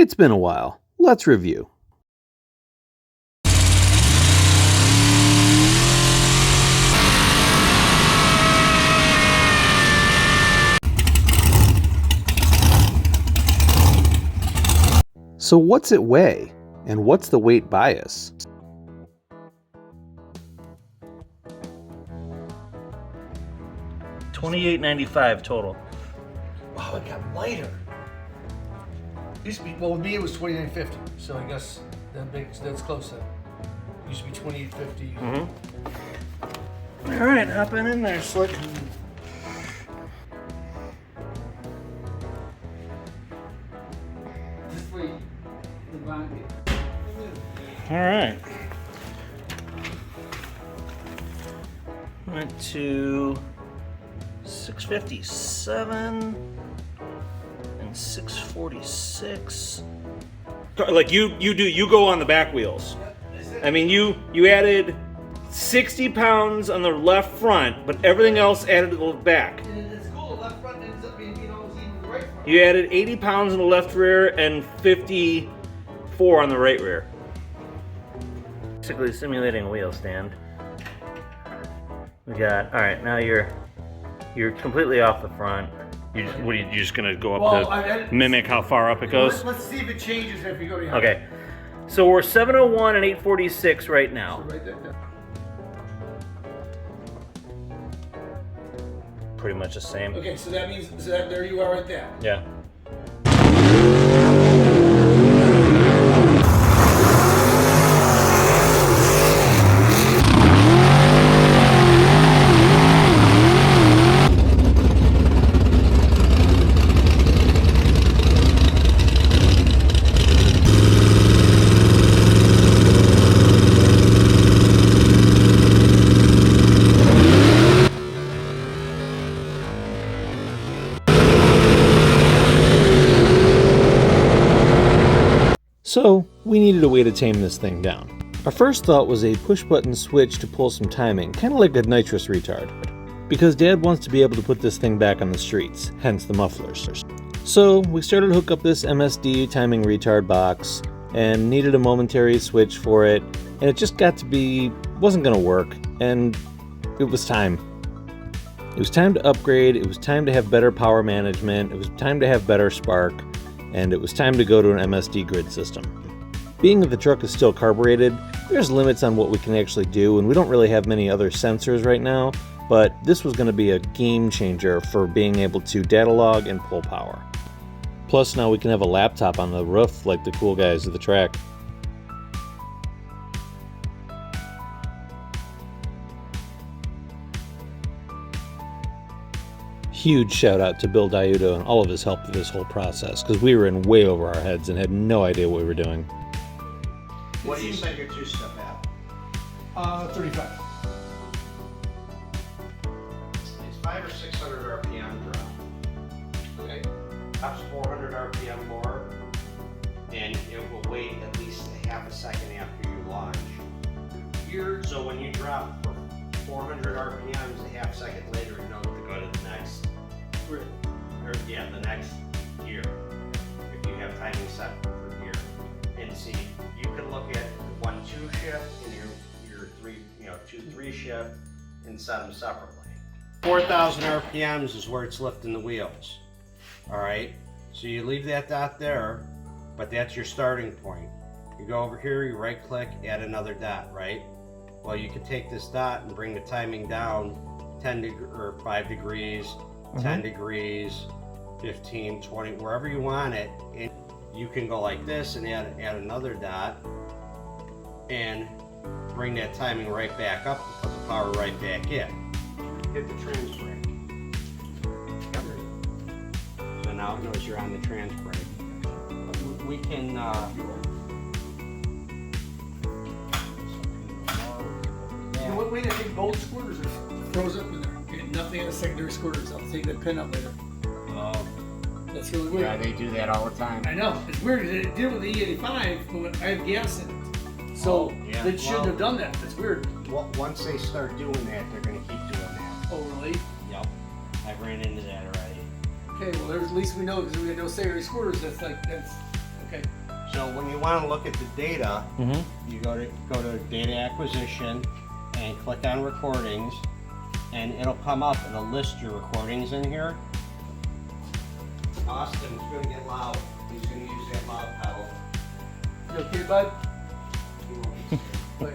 It's been a while. Let's review. So what's it weigh? And what's the weight bias? $28.95 total. Oh, it got lighter. Used to be, well, with me it was $29.50, so I guess that's close then. Used to be $28.50. Mm-hmm. All right, hopping in there, Slick. All right. Went to 657 and 646. Like you go on the back wheels. I mean, you added 60 pounds on the left front, but everything else added to the back. It's cool. Left front ends up being, even the right front. You added 80 pounds on the left rear and 54 on the right rear. Basically simulating a wheel stand. We got, all right, now you're completely off the front. You just gonna go up to mimic how far up it goes? Let's see if it changes if you go behind. Okay, so we're 701 and 846 right now. So right there. Pretty much the same. Okay, so that means there you are right there. Yeah. So, we needed a way to tame this thing down. Our first thought was a push-button switch to pull some timing, kind of like a nitrous retard. Because Dad wants to be able to put this thing back on the streets, hence the mufflers. So, we started to hook up this MSD timing retard box, and needed a momentary switch for it, and it just got to be, wasn't gonna work, and it was time. It was time to upgrade, it was time to have better power management, it was time to have better spark, and it was time to go to an MSD grid system. Being that the truck is still carbureted, there's limits on what we can actually do, and we don't really have many other sensors right now, but this was going to be a game changer for being able to data log and pull power. Plus now we can have a laptop on the roof like the cool guys of the track. Huge shout out to Bill Diuto and all of his help with this whole process, because we were in way over our heads and had no idea what we were doing. What do you set your two-step at? 35. It's 500 or 600 RPM drop. Okay. Up's 400 RPM more, and it will wait at least a half a second after you launch. So when you drop for 400 RPMs, a half second later, you know to go to the next. The next gear. If you have timing set for gear, and see, you can look at 1-2 shift and your 2-3 shift, and set them separately. 4,000 RPMs is where it's lifting the wheels. All right, so you leave that dot there, but that's your starting point. You go over here, you right click, add another dot, right? Well, you can take this dot and bring the timing down 5 degrees, 10 degrees, 15, 20, wherever you want it. And you can go like this and add another dot and bring that timing right back up and put the power right back in. Hit the trans brake. So now it knows you're on the trans brake. We can What way to take both squirters are froze up in there? Okay, nothing in the secondary squirters. I'll take that pin out later. Oh, That's really weird. yeah, they do that all the time. I know. It's weird. They did it with the E85, but I have gas in it. So they shouldn't have done that. That's weird. Well, once they start doing that, they're going to keep doing that. Oh, really? Yep. I've ran into that already. Okay, well, at least we know because we had no secondary squirters. That's okay. Okay. So when you want to look at the data, you go to data acquisition and click on recordings, and it'll come up. It'll list your recordings in here. Austin's going to get loud. He's going to use that loud pedal. You okay, bud? He won't be scared. Wait.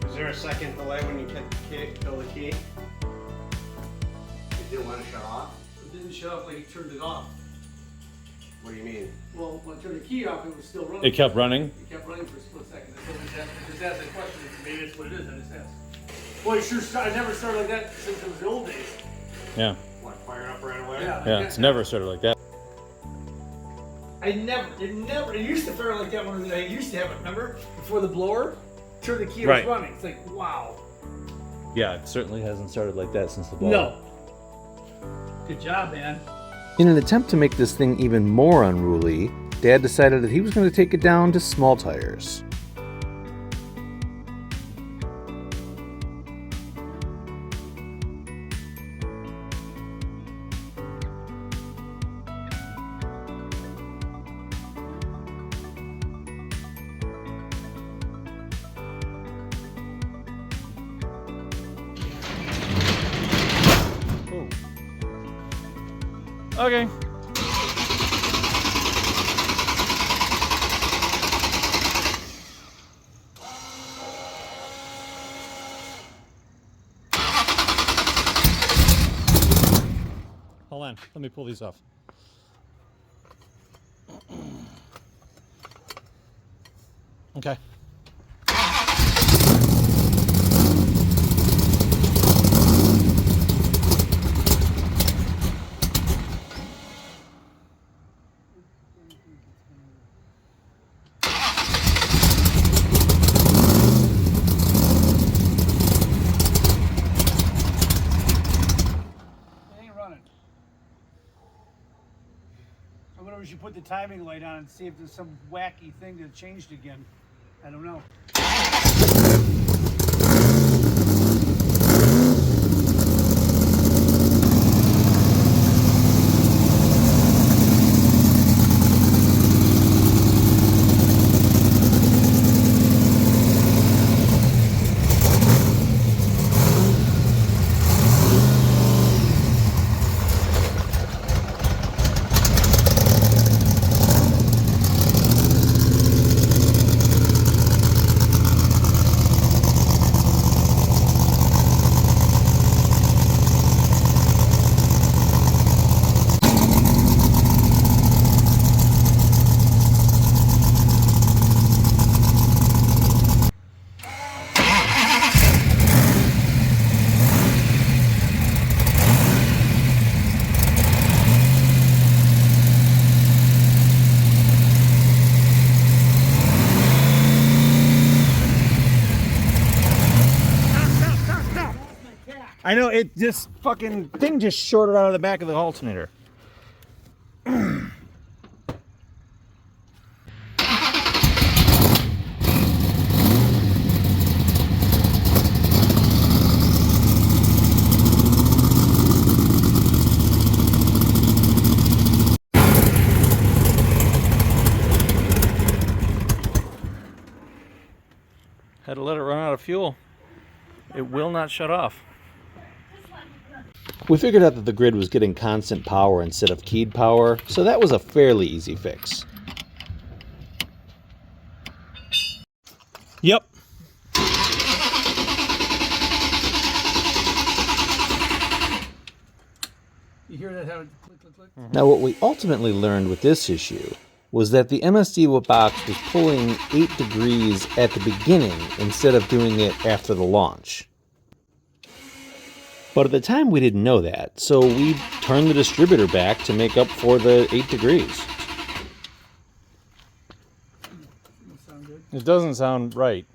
Is there a second delay when you kill the key? It didn't want to shut off? It didn't shut off like he turned it off. What do you mean? Well, when I turned the key off, it was still running. It kept running? It kept running for a split second. So I just asked that question. Maybe that's what it is. I just asked. Well, I never started like that since it was the old days. Yeah. What, fire up right away? Yeah, it's never started like that. It used to fire like that when I used to have it, remember? Before the blower, turn the key, it Right. was running. It's like, wow. Yeah, it certainly hasn't started like that since the blower. No. Good job, man. In an attempt to make this thing even more unruly, Dad decided that he was going to take it down to small tires. Okay. Hold on, let me pull these off. Okay. I wonder if we should put the timing light on and see if there's some wacky thing that changed again. I don't know. I know, it just fucking thing just shorted out of the back of the alternator. Had to let it run out of fuel. It will not shut off. We figured out that the grid was getting constant power instead of keyed power, so that was a fairly easy fix. Yep. You hear that? How it click, click, click? Now what we ultimately learned with this issue was that the MSD box was pulling 8 degrees at the beginning instead of doing it after the launch. But at the time we didn't know that, so we turned the distributor back to make up for the 8 degrees. Sound It doesn't sound right.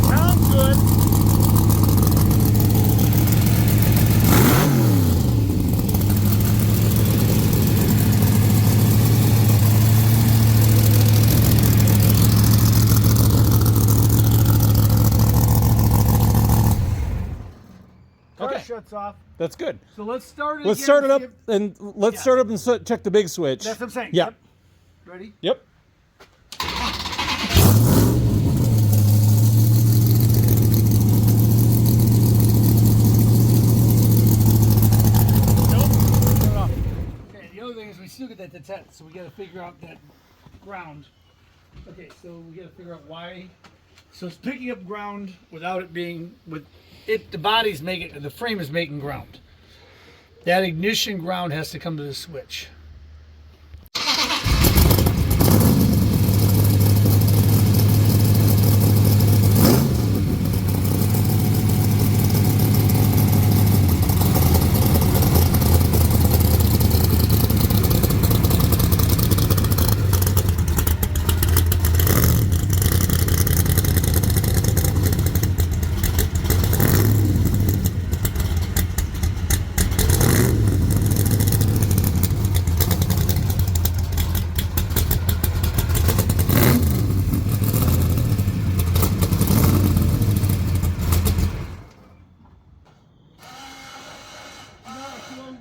Sounds good. Okay. Shuts off. That's good. So let's start it. Let's again start it and up see if- and let's Yeah. start up and check the big switch. That's what I'm saying. Yeah. Yep. Ready? Yep. Okay, the other thing is we still get that detect, so we got to figure out that ground. Okay, so we got to figure out why. So it's picking up ground without it being with it. The body's making, the frame is making ground. That ignition ground has to come to the switch.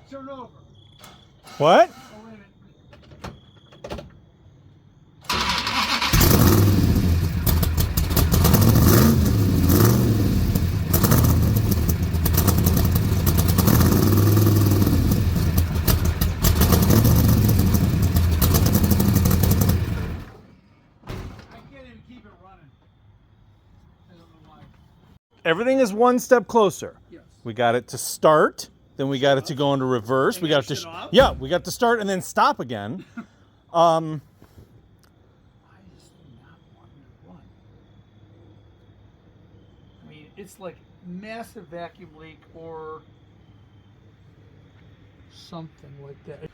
Turn over. What? Oh, wait a minute. I can't even keep it running. I don't know why. Everything is one step closer. Yes. We got it to start, then we got it to go into reverse. And We got then it to shut off? yeah, we got to start and then stop again. Why is this thing not wanting to run? I mean, it's like massive vacuum leak or something like that.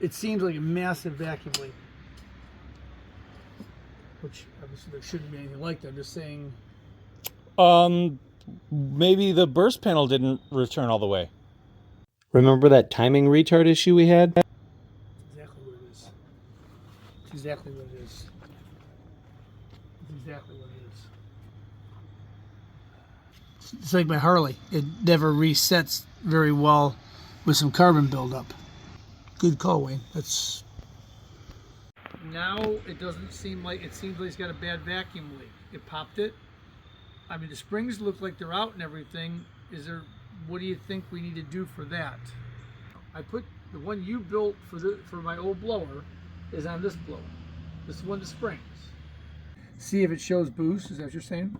It seems like a massive vacuum leak. Which obviously there shouldn't be anything like that. I'm just saying. Maybe the burst panel didn't return all the way. Remember that timing retard issue we had? That's exactly what it is. It's exactly what it is. It's exactly what it is. It's like my Harley. It never resets very well with some carbon buildup. Good call, Wayne. That's. Now it doesn't seem like it seems like it's got a bad vacuum leak. It popped it. I mean, the springs look like they're out and everything. Is there? What do you think we need to do for that? I put the one you built for my old blower is on this blower. This is one of the springs. See if it shows boost. Is that what you're saying?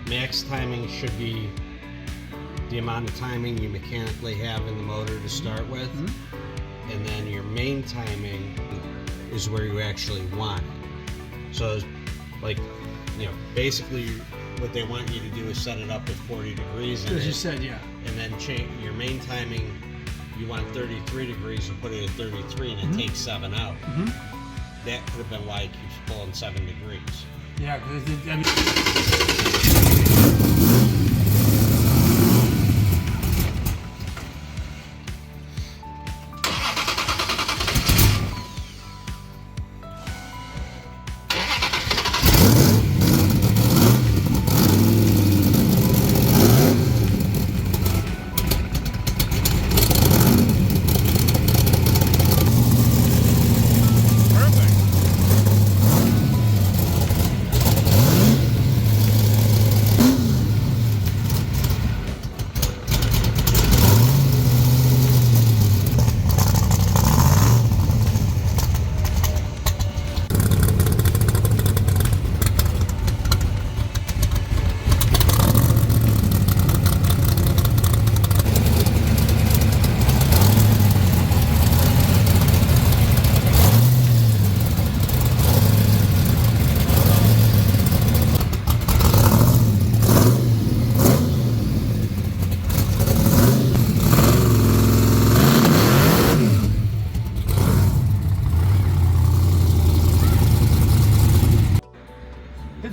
Max timing should be the amount of timing you mechanically have in the motor to start with, and then your main timing is where you actually want it. So, like, you know, basically what they want you to do is set it up with 40 degrees in As you it, said, yeah. and then change your main timing. You want 33 degrees, you put it at 33, and it takes 7 out. That could have been why it keeps pulling 7 degrees. Yeah, because I mean.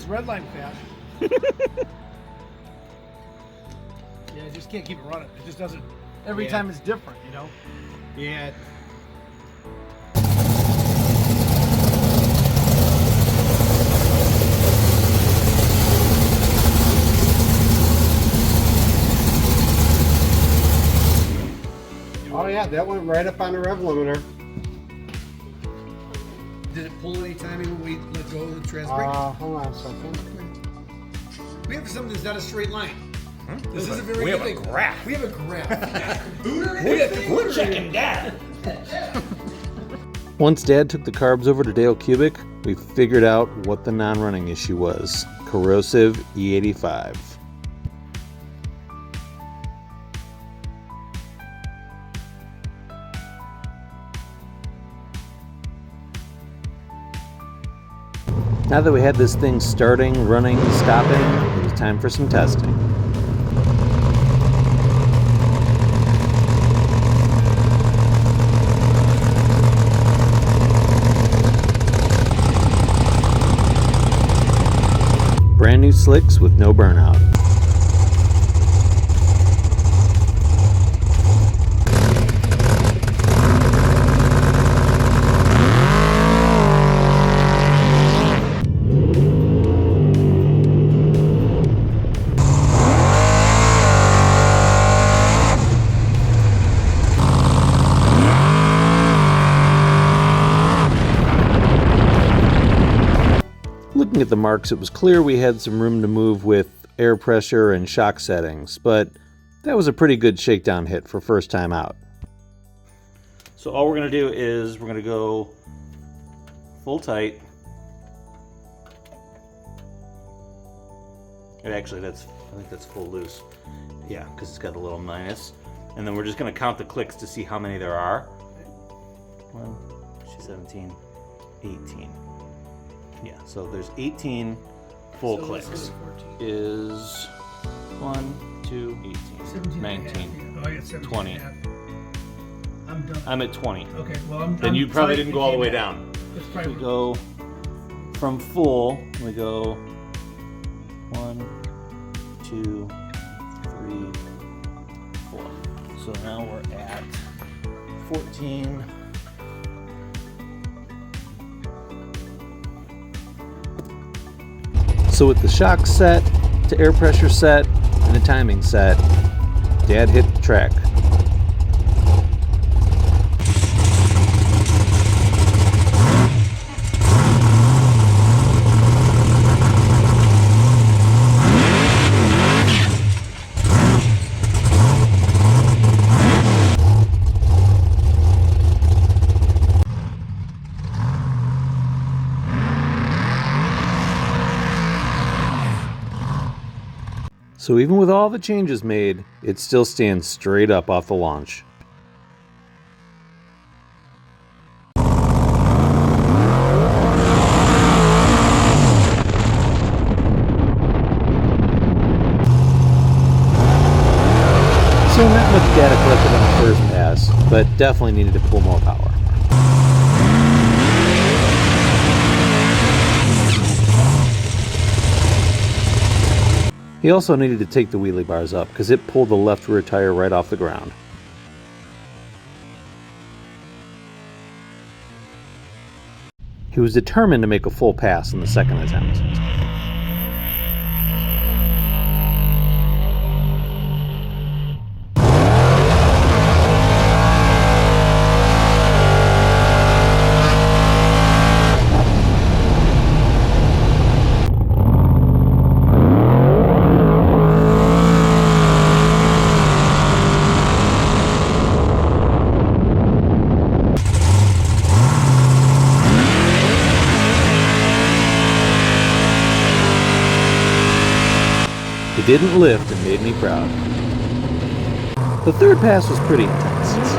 it's redline fast. Yeah, I just can't keep it running. It just doesn't. Every time it's different, you know. Yeah. Oh yeah, that went right up on the rev limiter. Did it pull any timing when we let go of the trans brake? Hold on a second. We have something that's not a straight line. This is a very we good have a thing. graph. We have a graph. We're checking data. Once Dad took the carbs over to Dale Cubic, we figured out what the non-running issue was. Corrosive E85. Now that we had this thing starting, running, stopping, it was time for some testing. Brand new slicks with no burnout. Looking at the marks, it was clear we had some room to move with air pressure and shock settings, but that was a pretty good shakedown hit for first time out. So all we're gonna do is we're gonna go full tight. And actually, I think that's full loose. Yeah, because it's got a little minus. And then we're just gonna count the clicks to see how many there are. 1, 17, 18. Yeah, so there's 18 full clicks. Is 1, 2, 18, 19, Oh, I got 17 20. and a half. I'm done. I'm at 20. Okay, well, Then you probably didn't go all the way down. That's We probably go from full, we go 1, 2, 3, 4. So now we're at 14. So with the shock set, to air pressure set, and the timing set, Dad hit the track. So even with all the changes made, it still stands straight up off the launch. So not much data collected on the first pass, but definitely needed to pull more power. He also needed to take the wheelie bars up because it pulled the left rear tire right off the ground. He was determined to make a full pass in the second attempt. It didn't lift and made me proud. The third pass was pretty intense.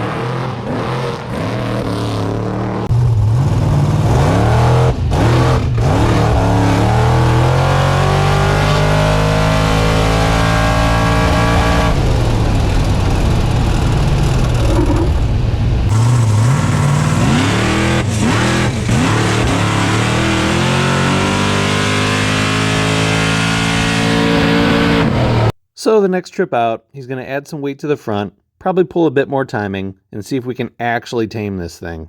So the next trip out, he's going to add some weight to the front, probably pull a bit more timing, and see if we can actually tame this thing.